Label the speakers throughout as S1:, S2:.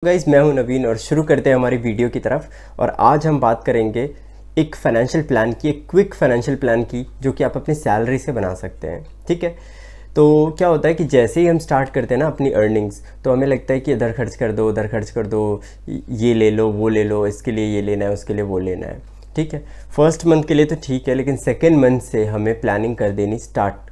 S1: Guys मैं हूं नवीन और शुरू करते हैं हमारी वीडियो की तरफ। और आज हम बात करेंगे एक फाइनेंशियल प्लान की, एक क्विक फाइनेंशियल प्लान की, जो कि आप अपनी सैलरी से बना सकते हैं। ठीक है, तो क्या होता है कि जैसे ही हम स्टार्ट करते हैं ना अपनी अर्निंग्स, तो हमें लगता है कि इधर खर्च कर दो, उधर खर्च कर दो, ये ले लो, वो ले लो, इसके लिए ये लेना है, उसके लिए वो लेना है। ठीक है, फर्स्ट मंथ के लिए तो ठीक है, लेकिन सेकेंड मंथ से हमें प्लानिंग कर देनी स्टार्ट,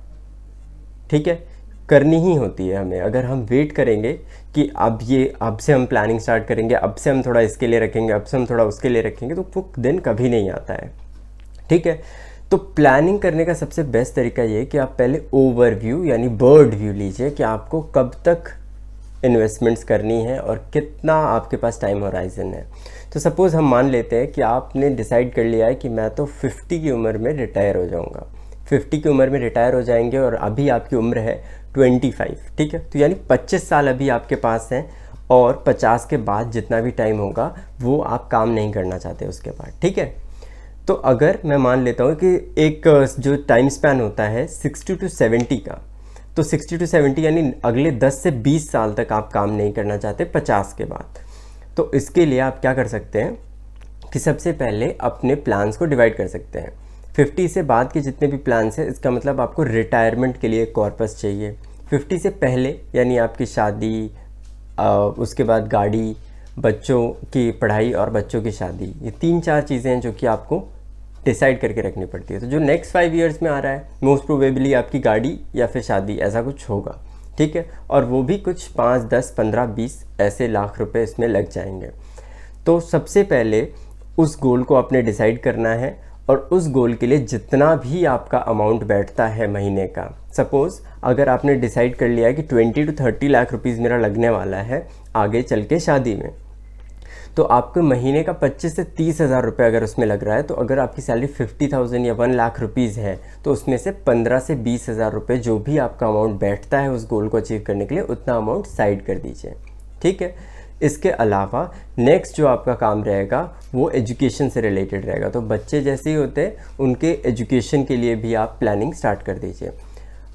S1: ठीक है, करनी ही होती है हमें। अगर हम वेट करेंगे कि अब से हम प्लानिंग स्टार्ट करेंगे, अब से हम थोड़ा इसके लिए रखेंगे, अब से हम थोड़ा उसके लिए रखेंगे, तो वो दिन कभी नहीं आता है। ठीक है, तो प्लानिंग करने का सबसे बेस्ट तरीका ये है कि आप पहले ओवरव्यू यानी बर्ड व्यू लीजिए कि आपको कब तक इन्वेस्टमेंट्स करनी है और कितना आपके पास टाइम होराइजन है। तो सपोज़ हम मान लेते हैं कि आपने डिसाइड कर लिया है कि मैं तो 50 की उम्र में रिटायर हो जाऊंगा, 50 की उम्र में रिटायर हो जाएंगे और अभी आपकी उम्र है 25। ठीक है, तो यानी 25 साल अभी आपके पास हैं और 50 के बाद जितना भी टाइम होगा वो आप काम नहीं करना चाहते उसके बाद। ठीक है, तो अगर मैं मान लेता हूँ कि एक जो टाइम स्पैन होता है 60 to 70 का, तो 60 to 70 यानी अगले 10 से 20 साल तक आप काम नहीं करना चाहते 50 के बाद। तो इसके लिए आप क्या कर सकते हैं कि सबसे पहले अपने प्लान्स को डिवाइड कर सकते हैं। 50 से बाद के जितने भी प्लान्स हैं, इसका मतलब आपको रिटायरमेंट के लिए एक कॉर्पस चाहिए। 50 से पहले यानी आपकी शादी, उसके बाद गाड़ी, बच्चों की पढ़ाई और बच्चों की शादी, ये 3-4 चीज़ें हैं जो कि आपको डिसाइड करके रखनी पड़ती है। तो जो नेक्स्ट 5 ईयर्स में आ रहा है, मोस्ट प्रोबेबली आपकी गाड़ी या फिर शादी ऐसा कुछ होगा। ठीक है, और वो भी कुछ 5, 10, 15, 20 ऐसे लाख रुपए इसमें लग जाएंगे। तो सबसे पहले उस गोल को आपने डिसाइड करना है और उस गोल के लिए जितना भी आपका अमाउंट बैठता है महीने का, सपोज़ अगर आपने डिसाइड कर लिया है कि 20 to 30 लाख रुपीज़ मेरा लगने वाला है आगे चल के शादी में, तो आपको महीने का 25 से 30 हज़ार रुपये अगर उसमें लग रहा है, तो अगर आपकी सैलरी 50,000 या 1 लाख रुपीज़ है, तो उसमें से 15 से 20 हज़ार रुपये जो भी आपका अमाउंट बैठता है उस गोल को अचीव करने के लिए, उतना अमाउंट साइड कर दीजिए। ठीक है, इसके अलावा नेक्स्ट जो आपका काम रहेगा वो एजुकेशन से रिलेटेड रहेगा। तो बच्चे जैसे ही होते हैं उनके एजुकेशन के लिए भी आप प्लानिंग स्टार्ट कर दीजिए।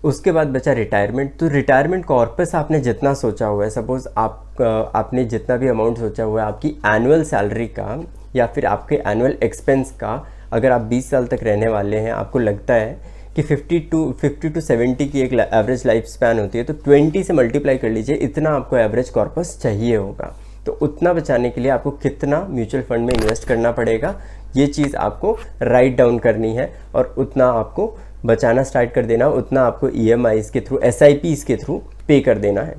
S1: उसके बाद बचा रिटायरमेंट। तो रिटायरमेंट कॉर्पस आपने जितना सोचा हुआ है, सपोज़ आपने जितना भी अमाउंट सोचा हुआ है आपकी एनुअल सैलरी का या फिर आपके एनुअल एक्सपेंस का, अगर आप 20 साल तक रहने वाले हैं, आपको लगता है कि 50 to 70 की एक एवरेज लाइफ स्पैन होती है, तो 20 से मल्टीप्लाई कर लीजिए, इतना आपको एवरेज कॉर्पस चाहिए होगा। तो उतना बचाने के लिए आपको कितना म्यूचुअल फंड में इन्वेस्ट करना पड़ेगा, ये चीज़ आपको राइट डाउन करनी है और उतना आपको बचाना स्टार्ट कर देना, उतना आपको EMIs के थ्रू, SIPs के थ्रू पे कर देना है।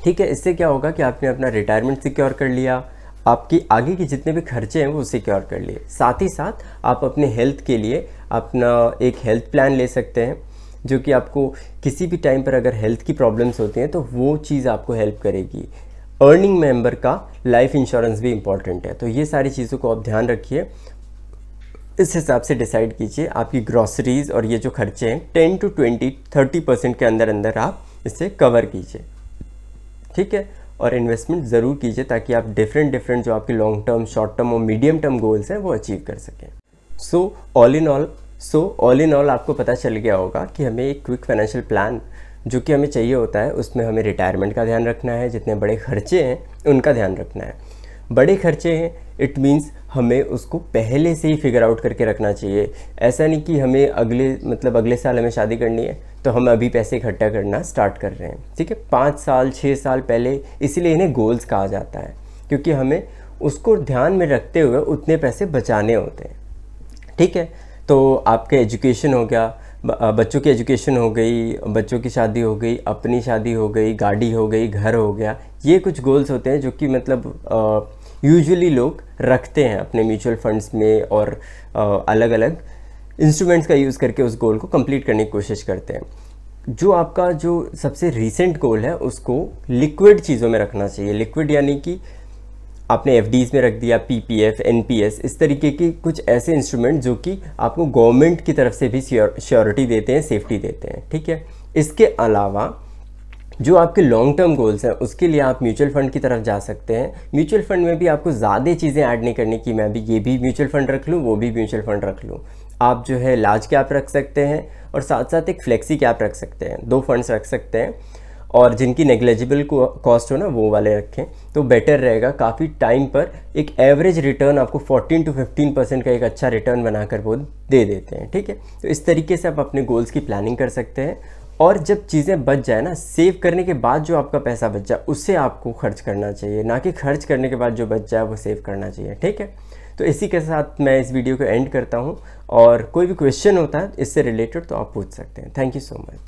S1: ठीक है, इससे क्या होगा कि आपने अपना रिटायरमेंट सिक्योर कर लिया, आपकी आगे के जितने भी खर्चे हैं वो सिक्योर कर लिए, साथ ही साथ आप अपने हेल्थ के लिए अपना एक हेल्थ प्लान ले सकते हैं, जो कि आपको किसी भी टाइम पर अगर हेल्थ की प्रॉब्लम्स होती हैं तो वो चीज़ आपको हेल्प करेगी। अर्निंग मेंबर का लाइफ इंश्योरेंस भी इम्पॉर्टेंट है। तो ये सारी चीज़ों को आप ध्यान रखिए, इस हिसाब से डिसाइड कीजिए आपकी ग्रॉसरीज और ये जो खर्चे हैं 10 to 20-30% के अंदर अंदर आप इसे कवर कीजिए। ठीक है, और इन्वेस्टमेंट ज़रूर कीजिए ताकि आप डिफरेंट जो आपके लॉन्ग टर्म, शॉर्ट टर्म और मीडियम टर्म गोल्स हैं वो अचीव कर सकें। सो ऑल इन ऑल आपको पता चल गया होगा कि हमें एक क्विक फाइनेंशियल प्लान जो कि हमें चाहिए होता है, उसमें हमें रिटायरमेंट का ध्यान रखना है, जितने बड़े खर्चे हैं उनका ध्यान रखना है। बड़े खर्चे हैं इट मीन्स हमें उसको पहले से ही फिगर आउट करके रखना चाहिए। ऐसा नहीं कि हमें अगले साल हमें शादी करनी है तो हम अभी पैसे इकट्ठा करना स्टार्ट कर रहे हैं। ठीक है, 5 साल 6 साल पहले, इसीलिए इन्हें गोल्स कहा जाता है, क्योंकि हमें उसको ध्यान में रखते हुए उतने पैसे बचाने होते हैं। ठीक है, तो आपके एजुकेशन हो गया, बच्चों की एजुकेशन हो गई, बच्चों की शादी हो गई, अपनी शादी हो गई, गाड़ी हो गई, घर हो गया, ये कुछ गोल्स होते हैं जो कि यूजुअली लोग रखते हैं अपने म्यूचुअल फंड्स में और अलग अलग इंस्ट्रूमेंट्स का यूज़ करके उस गोल को कंप्लीट करने की कोशिश करते हैं। जो आपका जो सबसे रीसेंट गोल है उसको लिक्विड चीज़ों में रखना चाहिए। लिक्विड यानी कि आपने FDs में रख दिया, PPF, NPS, इस तरीके के कुछ ऐसे इंस्ट्रूमेंट जो कि आपको गवर्नमेंट की तरफ से भी श्योरिटी देते हैं, सेफ्टी देते हैं। ठीक है, इसके अलावा जो आपके लॉन्ग टर्म गोल्स हैं उसके लिए आप म्यूचुअल फंड की तरफ जा सकते हैं। म्यूचुअल फंड में भी आपको ज़्यादा चीज़ें ऐड नहीं करनी कि मैं भी ये भी म्यूचुअल फंड रख लूँ, वो भी म्यूचुअल फंड रख लूँ। आप जो है लार्ज कैप रख सकते हैं और साथ साथ एक फ्लेक्सी कैप रख सकते हैं, 2 फंड्स रख सकते हैं। और जिनकी नेग्लेजिबल कॉस्ट हो ना वो वाले रखें, तो बेटर रहेगा। काफ़ी टाइम पर एक एवरेज रिटर्न आपको 14 to 15% का एक अच्छा रिटर्न बनाकर वो दे देते हैं, ठीक है। तो इस तरीके से आप अपने गोल्स की प्लानिंग कर सकते हैं। और जब चीज़ें बच जाए ना, सेव करने के बाद जो आपका पैसा बच जाए उससे आपको खर्च करना चाहिए, ना कि खर्च करने के बाद जो बच जाए वो सेव करना चाहिए, ठीक है। तो इसी के साथ मैं इस वीडियो को एंड करता हूँ, और कोई भी क्वेश्चन होता है इससे रिलेटेड तो आप पूछ सकते हैं। Thank you so much.